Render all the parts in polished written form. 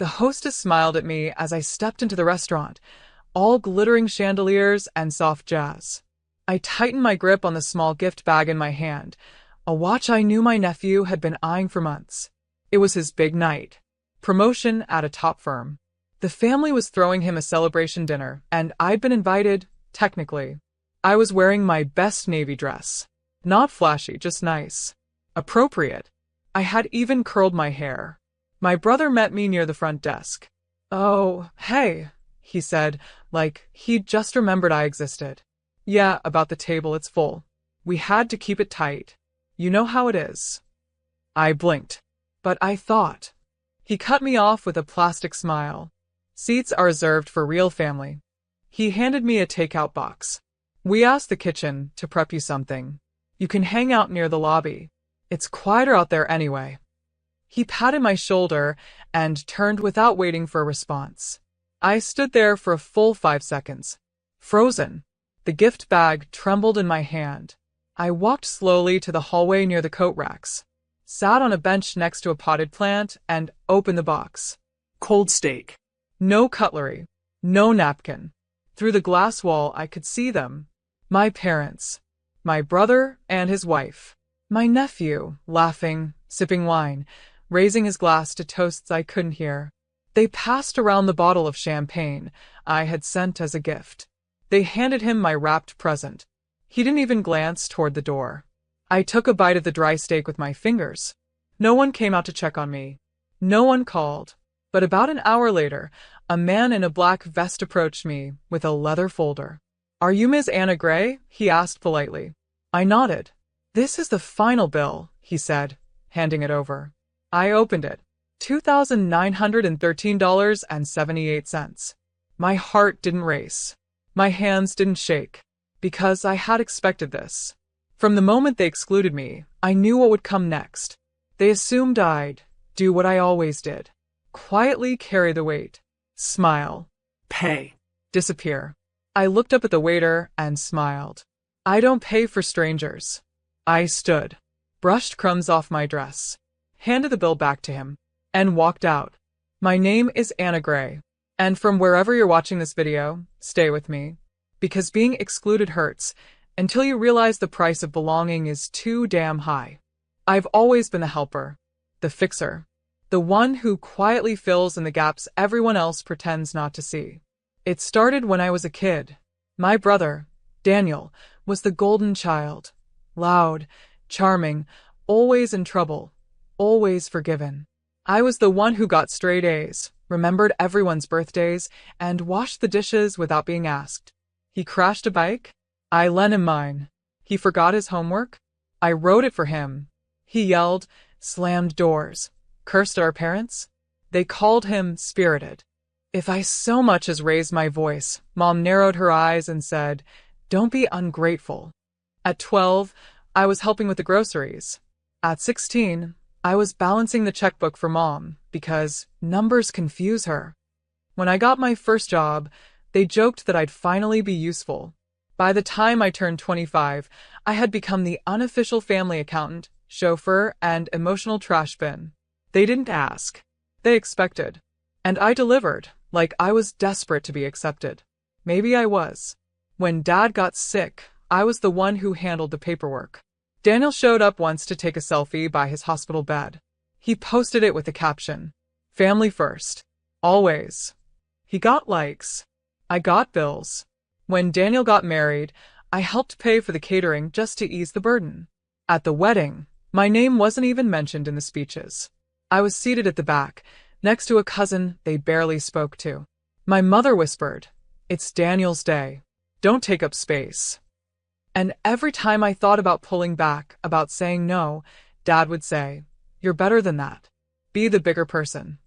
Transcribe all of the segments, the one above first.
The hostess smiled at me as I stepped into the restaurant, all glittering chandeliers and soft jazz. I tightened my grip on the small gift bag in my hand, a watch I knew my nephew had been eyeing for months. It was his big night. Promotion at a top firm. The family was throwing him a celebration dinner, and I'd been invited, technically. I was wearing my best navy dress. Not flashy, just nice. Appropriate. I had even curled my hair. My brother met me near the front desk. "Oh, hey," he said, like he'd just remembered I existed. "Yeah, about the table, it's full. We had to keep it tight. You know how it is." I blinked. But I thought. He cut me off with a plastic smile. "Seats are reserved for real family." He handed me a takeout box. "We asked the kitchen to prep you something. You can hang out near the lobby. It's quieter out there anyway." He patted my shoulder and turned without waiting for a response. I stood there for a full 5 seconds. Frozen. The gift bag trembled in my hand. I walked slowly to the hallway near the coat racks, sat on a bench next to a potted plant, and opened the box. Cold steak. No cutlery. No napkin. Through the glass wall I could see them. My parents. My brother and his wife. My nephew, laughing, sipping wine, raising his glass to toasts I couldn't hear. They passed around the bottle of champagne I had sent as a gift. They handed him my wrapped present. He didn't even glance toward the door. I took a bite of the dry steak with my fingers. No one came out to check on me. No one called. But about an hour later, a man in a black vest approached me with a leather folder. "Are you Ms. Anna Gray?" he asked politely. I nodded. "This is the final bill," he said, handing it over. I opened it. $2,913.78. My heart didn't race. My hands didn't shake. Because I had expected this. From the moment they excluded me, I knew what would come next. They assumed I'd do what I always did. Quietly carry the weight. Smile. Pay. Disappear. I looked up at the waiter and smiled. I don't pay for strangers. I stood, brushed crumbs off my dress, handed the bill back to him, and walked out. My name is Anna Gray, and from wherever you're watching this video, stay with me. Because being excluded hurts, until you realize the price of belonging is too damn high. I've always been the helper, the fixer, the one who quietly fills in the gaps everyone else pretends not to see. It started when I was a kid. My brother, Daniel, was the golden child. Loud, charming, always in trouble, always forgiven. I was the one who got straight A's, remembered everyone's birthdays, and washed the dishes without being asked. He crashed a bike? I lent him mine. He forgot his homework? I wrote it for him. He yelled, slammed doors, cursed our parents? They called him spirited. If I so much as raised my voice, Mom narrowed her eyes and said, "Don't be ungrateful." At 12, I was helping with the groceries. At 16, I was balancing the checkbook for Mom because numbers confuse her. When I got my first job, they joked that I'd finally be useful. By the time I turned 25, I had become the unofficial family accountant, chauffeur, and emotional trash bin. They didn't ask. They expected. And I delivered, like I was desperate to be accepted. Maybe I was. When Dad got sick, I was the one who handled the paperwork. Daniel showed up once to take a selfie by his hospital bed. He posted it with the caption, "Family first. Always." He got likes. I got bills. When Daniel got married, I helped pay for the catering just to ease the burden. At the wedding, my name wasn't even mentioned in the speeches. I was seated at the back, next to a cousin they barely spoke to. My mother whispered, "It's Daniel's day. Don't take up space." And every time I thought about pulling back, about saying no, Dad would say, "You're better than that. Be the bigger person."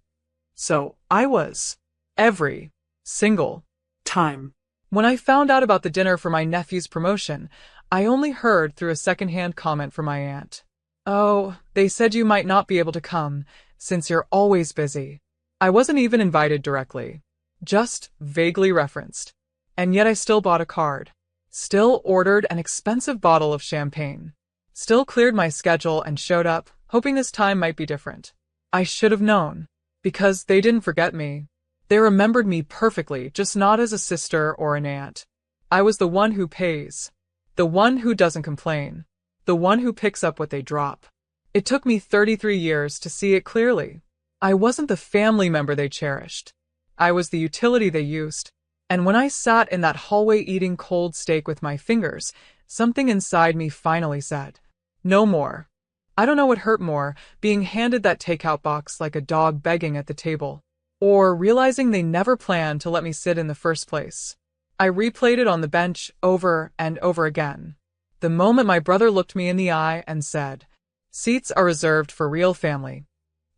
So I was. Every single time. When I found out about the dinner for my nephew's promotion, I only heard through a second-hand comment from my aunt. "Oh, they said you might not be able to come, since you're always busy." I wasn't even invited directly, just vaguely referenced. And yet I still bought a card. Still ordered an expensive bottle of champagne. Still cleared my schedule and showed up, hoping this time might be different. I should have known. Because they didn't forget me. They remembered me perfectly, just not as a sister or an aunt. I was the one who pays. The one who doesn't complain. The one who picks up what they drop. It took me 33 years to see it clearly. I wasn't the family member they cherished. I was the utility they used. And when I sat in that hallway eating cold steak with my fingers, something inside me finally said, "No more." I don't know what hurt more, being handed that takeout box like a dog begging at the table, or realizing they never planned to let me sit in the first place. I replayed it on the bench over and over again. The moment my brother looked me in the eye and said, "Seats are reserved for real family."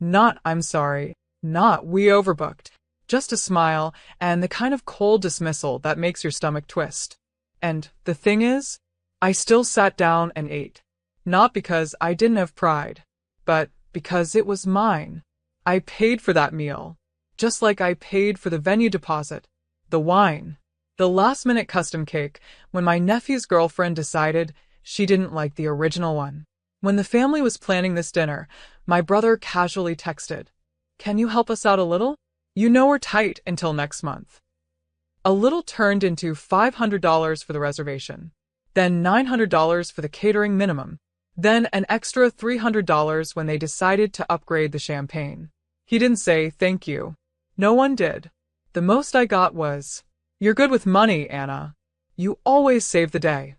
Not, "I'm sorry," not, "we overbooked." Just a smile, and the kind of cold dismissal that makes your stomach twist. And the thing is, I still sat down and ate. Not because I didn't have pride, but because it was mine. I paid for that meal, just like I paid for the venue deposit, the wine, the last-minute custom cake when my nephew's girlfriend decided she didn't like the original one. When the family was planning this dinner, my brother casually texted, "Can you help us out a little? You know we're tight until next month." A little turned into $500 for the reservation, then $900 for the catering minimum, then an extra $300 when they decided to upgrade the champagne. He didn't say thank you. No one did. The most I got was, "You're good with money, Anna. You always save the day."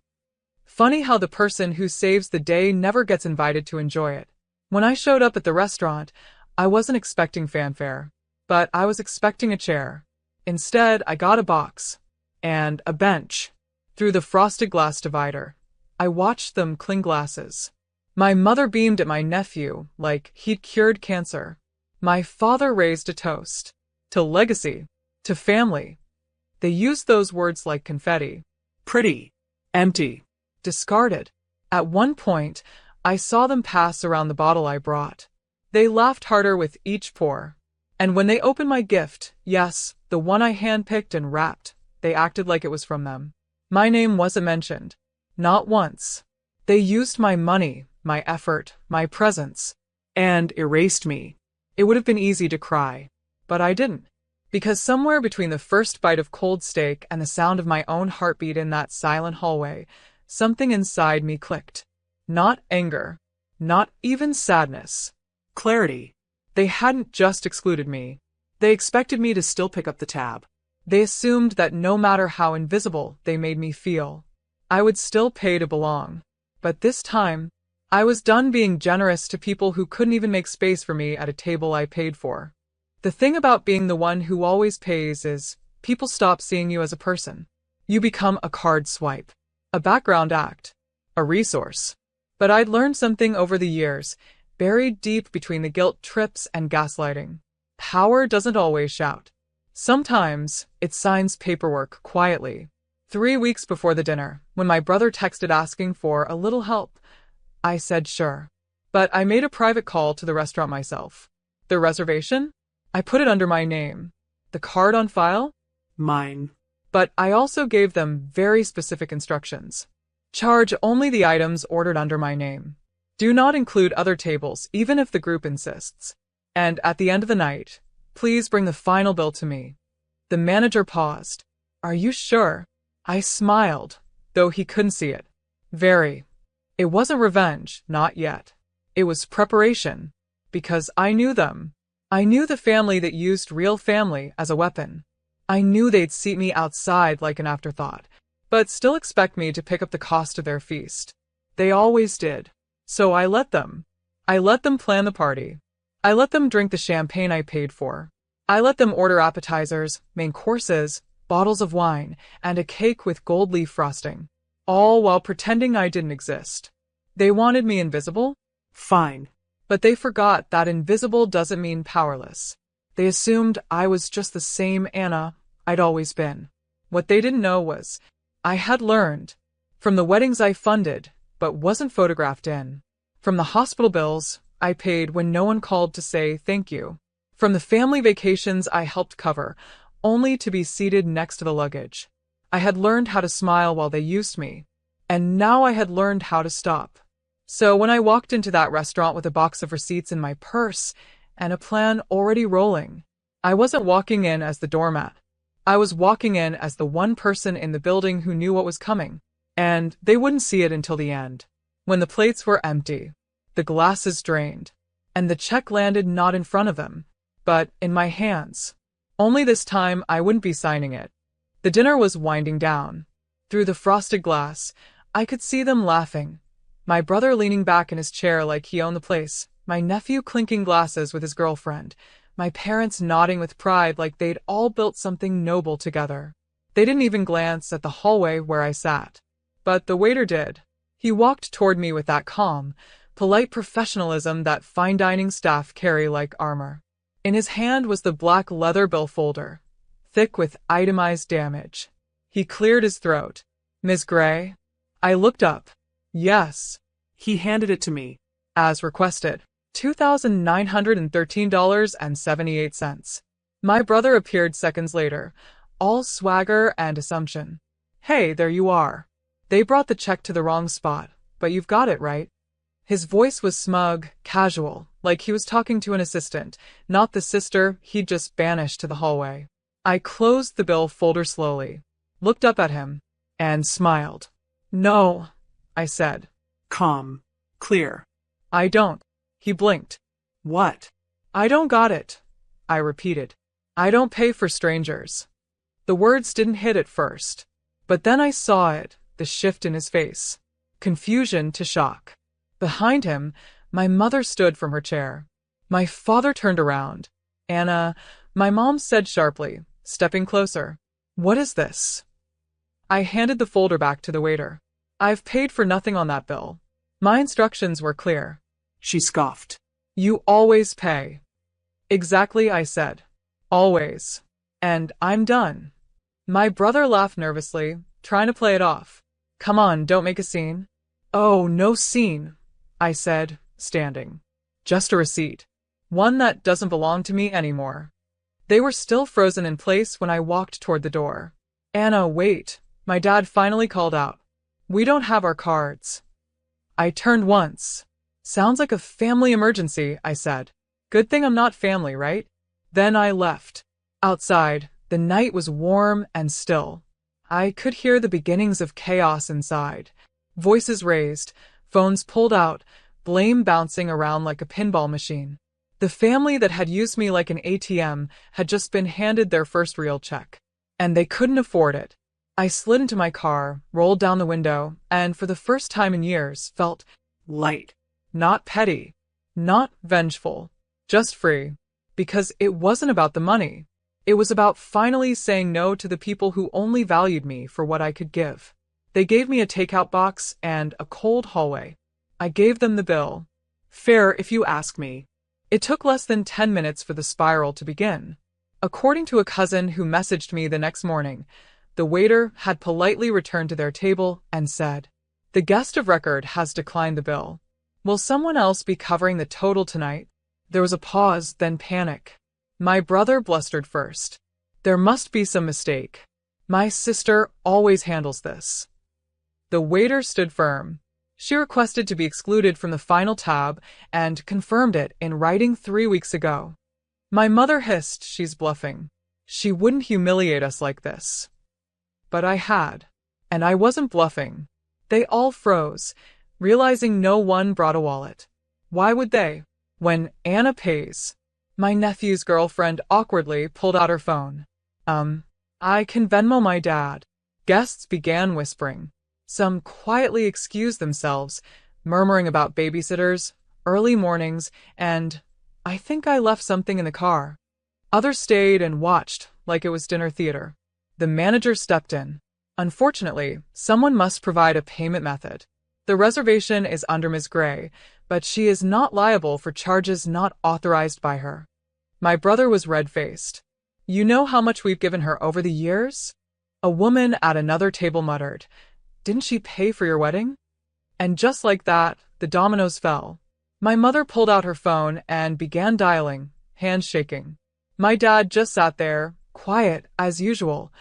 Funny how the person who saves the day never gets invited to enjoy it. When I showed up at the restaurant, I wasn't expecting fanfare, but I was expecting a chair. Instead, I got a box and a bench. Through the frosted glass divider, I watched them cling glasses. My mother beamed at my nephew like he'd cured cancer. My father raised a toast. To legacy. To family. They used those words like confetti. Pretty. Empty. Discarded. At one point, I saw them pass around the bottle I brought. They laughed harder with each pour. And when they opened my gift, yes, the one I handpicked and wrapped, they acted like it was from them. My name wasn't mentioned. Not once. They used my money, my effort, my presence, and erased me. It would have been easy to cry, but I didn't. Because somewhere between the first bite of cold steak and the sound of my own heartbeat in that silent hallway, something inside me clicked. Not anger. Not even sadness. Clarity. They hadn't just excluded me. They expected me to still pick up the tab. They assumed that no matter how invisible they made me feel, I would still pay to belong. But this time, I was done being generous to people who couldn't even make space for me at a table I paid for. The thing about being the one who always pays is, people stop seeing you as a person. You become a card swipe, a background act, a resource. But I'd learned something over the years, buried deep between the guilt trips and gaslighting. Power doesn't always shout. Sometimes, it signs paperwork quietly. 3 weeks before the dinner, when my brother texted asking for a little help, I said sure. But I made a private call to the restaurant myself. The reservation? I put it under my name. The card on file? Mine. But I also gave them very specific instructions. Charge only the items ordered under my name. Do not include other tables, even if the group insists. And at the end of the night, please bring the final bill to me. The manager paused. Are you sure? I smiled, though he couldn't see it. Very. It wasn't revenge, not yet. It was preparation. Because I knew them. I knew the family that used real family as a weapon. I knew they'd seat me outside like an afterthought, but still expect me to pick up the cost of their feast. They always did. So I let them. I let them plan the party. I let them drink the champagne I paid for. I let them order appetizers, main courses, bottles of wine, and a cake with gold leaf frosting, all while pretending I didn't exist. They wanted me invisible? Fine. But they forgot that invisible doesn't mean powerless. They assumed I was just the same Anna I'd always been. What they didn't know was, I had learned, from the weddings I funded, but wasn't photographed in, from the hospital bills I paid when no one called to say thank you, from the family vacations I helped cover, only to be seated next to the luggage. I had learned how to smile while they used me, and now I had learned how to stop. So when I walked into that restaurant with a box of receipts in my purse, and a plan already rolling. I wasn't walking in as the doormat. I was walking in as the one person in the building who knew what was coming, and they wouldn't see it until the end. When the plates were empty, the glasses drained, and the check landed not in front of them, but in my hands. Only this time I wouldn't be signing it. The dinner was winding down. Through the frosted glass, I could see them laughing. My brother leaning back in his chair like he owned the place, my nephew clinking glasses with his girlfriend, my parents nodding with pride like they'd all built something noble together. They didn't even glance at the hallway where I sat. But the waiter did. He walked toward me with that calm, polite professionalism that fine dining staff carry like armor. In his hand was the black leather bill folder, thick with itemized damage. He cleared his throat. "Ms. Gray?" I looked up. "Yes." He handed it to me. As requested. $2,913.78. My brother appeared seconds later, all swagger and assumption. "Hey, there you are. They brought the check to the wrong spot, but you've got it, right?" His voice was smug, casual, like he was talking to an assistant, not the sister he'd just banished to the hallway. I closed the bill folder slowly, looked up at him, and smiled. "No," I said. Calm. Clear. "I don't." He blinked. What? "I don't got it," I repeated. "I don't pay for strangers." The words didn't hit at first, but then I saw it, the shift in his face. Confusion to shock. Behind him, my mother stood from her chair. My father turned around. "Anna," my mom said sharply, stepping closer. "What is this?" I handed the folder back to the waiter. "I've paid for nothing on that bill. My instructions were clear." She scoffed. "You always pay." "Exactly," I said. "Always. And I'm done." My brother laughed nervously, trying to play it off. "Come on, don't make a scene." "Oh, no scene," I said, standing. "Just a receipt. One that doesn't belong to me anymore." They were still frozen in place when I walked toward the door. "Anna, wait," my dad finally called out. "We don't have our cards." I turned once. "Sounds like a family emergency," I said. "Good thing I'm not family, right?" Then I left. Outside, the night was warm and still. I could hear the beginnings of chaos inside. Voices raised, phones pulled out, blame bouncing around like a pinball machine. The family that had used me like an ATM had just been handed their first real check. And they couldn't afford it. I slid into my car, rolled down the window, and for the first time in years felt Light. not petty, not vengeful, just free. Because it wasn't about the money. It was about finally saying no to the people who only valued me for what I could give. They gave me a takeout box and a cold hallway. I gave them the bill. Fair, if you ask me. It took less than 10 minutes for the spiral to begin. According to a cousin who messaged me the next morning, the waiter had politely returned to their table and said, "The guest of record has declined the bill. Will someone else be covering the total tonight?" There was a pause, then panic. My brother blustered first. "There must be some mistake. My sister always handles this." The waiter stood firm. She requested to be excluded from the final tab and confirmed it in writing 3 weeks ago. My mother hissed, "She's bluffing. She wouldn't humiliate us like this." But I had. And I wasn't bluffing. They all froze, realizing no one brought a wallet. Why would they? When Anna pays. My nephew's girlfriend awkwardly pulled out her phone. I can Venmo my dad." Guests began whispering. Some quietly excused themselves, murmuring about babysitters, early mornings, and "I think I left something in the car." Others stayed and watched like it was dinner theater. The manager stepped in. "Unfortunately, someone must provide a payment method. The reservation is under Ms. Gray, but she is not liable for charges not authorized by her." My brother was red-faced. "You know how much we've given her over the years?" A woman at another table muttered, "Didn't she pay for your wedding?" And just like that, the dominoes fell. My mother pulled out her phone and began dialing, hands shaking. My dad just sat there, quiet as usual,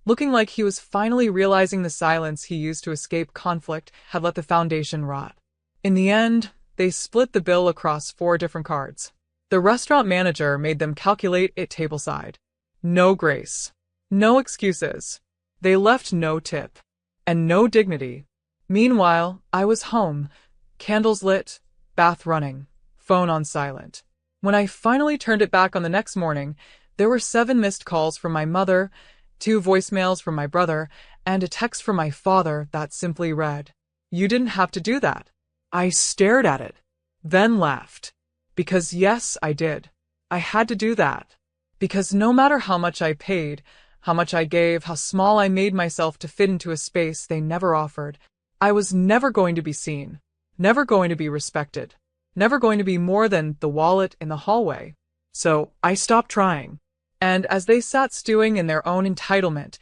looking like he was finally realizing the silence he used to escape conflict had let the foundation rot. In the end, they split the bill across 4 different cards. The restaurant manager made them calculate it tableside. No grace. No excuses. They left no tip. And no dignity. Meanwhile, I was home, candles lit, bath running, phone on silent. When I finally turned it back on the next morning, there were 7 missed calls from my mother, 2 voicemails from my brother, and a text from my father that simply read, "You didn't have to do that." I stared at it, then laughed. Because yes, I did. I had to do that. Because no matter how much I paid, how much I gave, how small I made myself to fit into a space they never offered, I was never going to be seen, never going to be respected, never going to be more than the wallet in the hallway. So I stopped trying. And as they sat stewing in their own entitlement,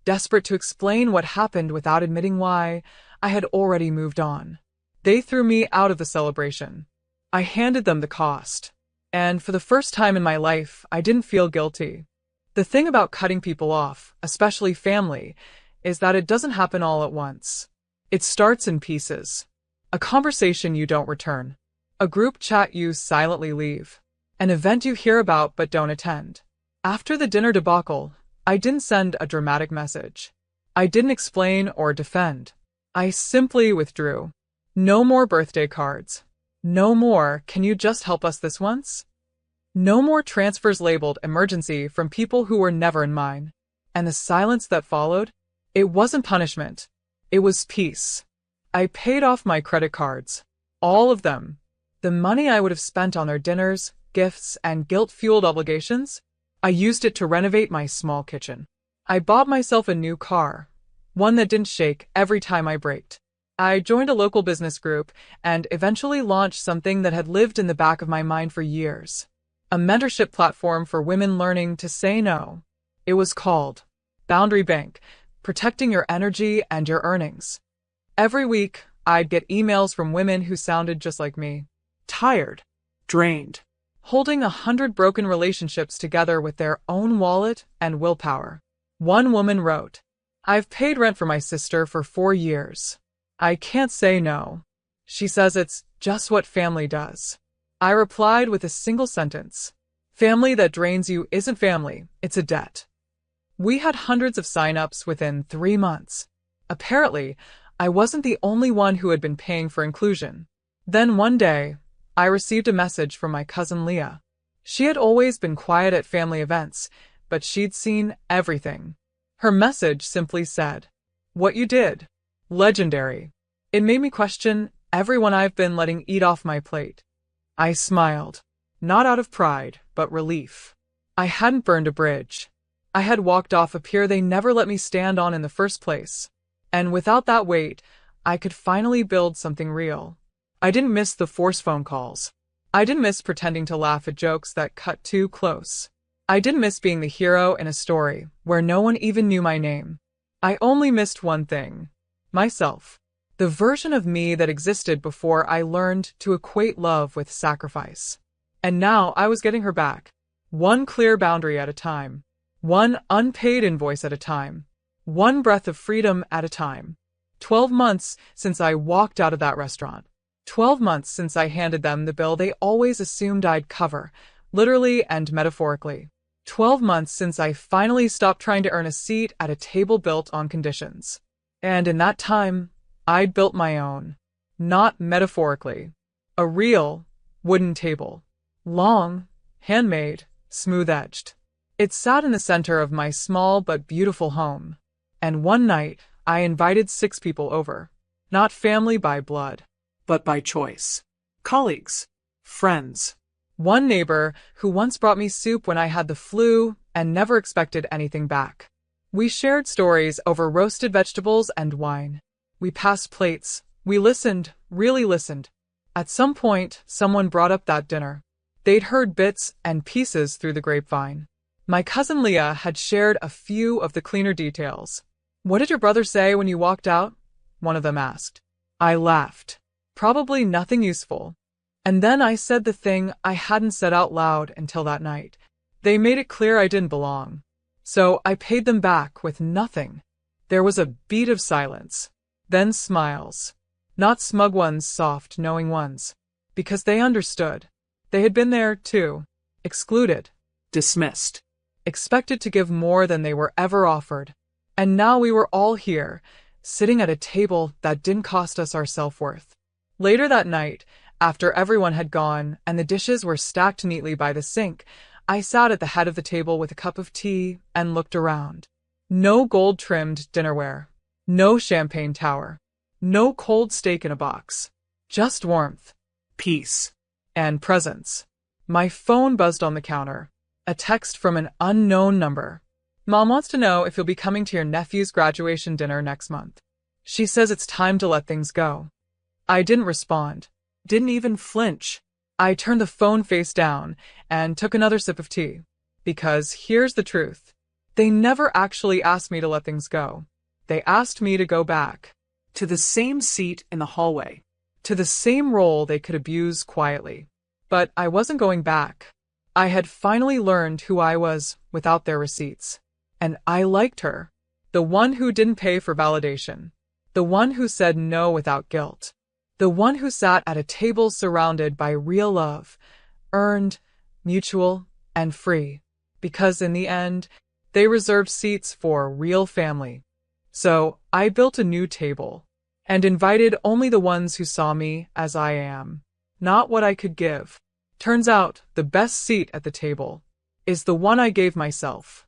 desperate to explain what happened without admitting why, I had already moved on. They threw me out of the celebration. I handed them the cost. And for the first time in my life, I didn't feel guilty. The thing about cutting people off, especially family, is that it doesn't happen all at once. It starts in pieces. A conversation you don't return. A group chat you silently leave. An event you hear about but don't attend. After the dinner debacle, I didn't send a dramatic message. I didn't explain or defend. I simply withdrew. No more birthday cards. No more, "Can you just help us this once?" No more transfers labeled emergency from people who were never in mine. And the silence that followed? It wasn't punishment. It was peace. I paid off my credit cards. All of them. The money I would have spent on their dinners, gifts, and guilt-fueled obligations, I used it to renovate my small kitchen. I bought myself a new car, one that didn't shake every time I braked. I joined a local business group and eventually launched something that had lived in the back of my mind for years. A mentorship platform for women learning to say no. It was called Boundary Bank, protecting your energy and your earnings. Every week, I'd get emails from women who sounded just like me. Tired. Drained. Holding 100 broken relationships together with their own wallet and willpower. One woman wrote, "I've paid rent for my sister for 4 years. I can't say no. She says it's just what family does." I replied with a single sentence. Family that drains you isn't family, it's a debt. We had hundreds of sign-ups within 3 months. Apparently, I wasn't the only one who had been paying for inclusion. Then one day, I received a message from my cousin Leah. She had always been quiet at family events, but she'd seen everything. Her message simply said, "What you did. Legendary." It made me question everyone I've been letting eat off my plate. I smiled, not out of pride, but relief. I hadn't burned a bridge. I had walked off a pier they never let me stand on in the first place. And without that weight, I could finally build something real. I didn't miss the forced phone calls. I didn't miss pretending to laugh at jokes that cut too close. I didn't miss being the hero in a story where no one even knew my name. I only missed one thing. Myself. The version of me that existed before I learned to equate love with sacrifice. And now I was getting her back. One clear boundary at a time. One unpaid invoice at a time. One breath of freedom at a time. 12 months since I walked out of that restaurant. 12 months since I handed them the bill they always assumed I'd cover, literally and metaphorically. 12 months since I finally stopped trying to earn a seat at a table built on conditions. And in that time, I'd built my own. Not metaphorically. A real, wooden table. Long, handmade, smooth-edged. It sat in the center of my small but beautiful home. And one night, I invited 6 people over. Not family by blood, but by choice. Colleagues. Friends. One neighbor who once brought me soup when I had the flu and never expected anything back. We shared stories over roasted vegetables and wine. We passed plates. We listened, really listened. At some point, someone brought up that dinner. They'd heard bits and pieces through the grapevine. My cousin Leah had shared a few of the cleaner details. "What did your brother say when you walked out?" one of them asked. I laughed. Probably nothing useful. And then I said the thing I hadn't said out loud until that night. They made it clear I didn't belong. So I paid them back with nothing. There was a beat of silence. Then smiles. Not smug ones, soft, knowing ones. Because they understood. They had been there, too. Excluded. Dismissed. Expected to give more than they were ever offered. And now we were all here, sitting at a table that didn't cost us our self-worth. Later that night, after everyone had gone and the dishes were stacked neatly by the sink, I sat at the head of the table with a cup of tea and looked around. No gold-trimmed dinnerware. No champagne tower. No cold steak in a box. Just warmth. Peace. And presence. My phone buzzed on the counter. A text from an unknown number. Mom wants to know if you'll be coming to your nephew's graduation dinner next month. She says it's time to let things go. I didn't respond. Didn't even flinch. I turned the phone face down and took another sip of tea. Because here's the truth. They never actually asked me to let things go. They asked me to go back. To the same seat in the hallway. To the same role they could abuse quietly. But I wasn't going back. I had finally learned who I was without their receipts. And I liked her. The one who didn't pay for validation. The one who said no without guilt. The one who sat at a table surrounded by real love, earned, mutual, and free. Because in the end, they reserved seats for real family. So I built a new table and invited only the ones who saw me as I am, not what I could give. Turns out the best seat at the table is the one I gave myself.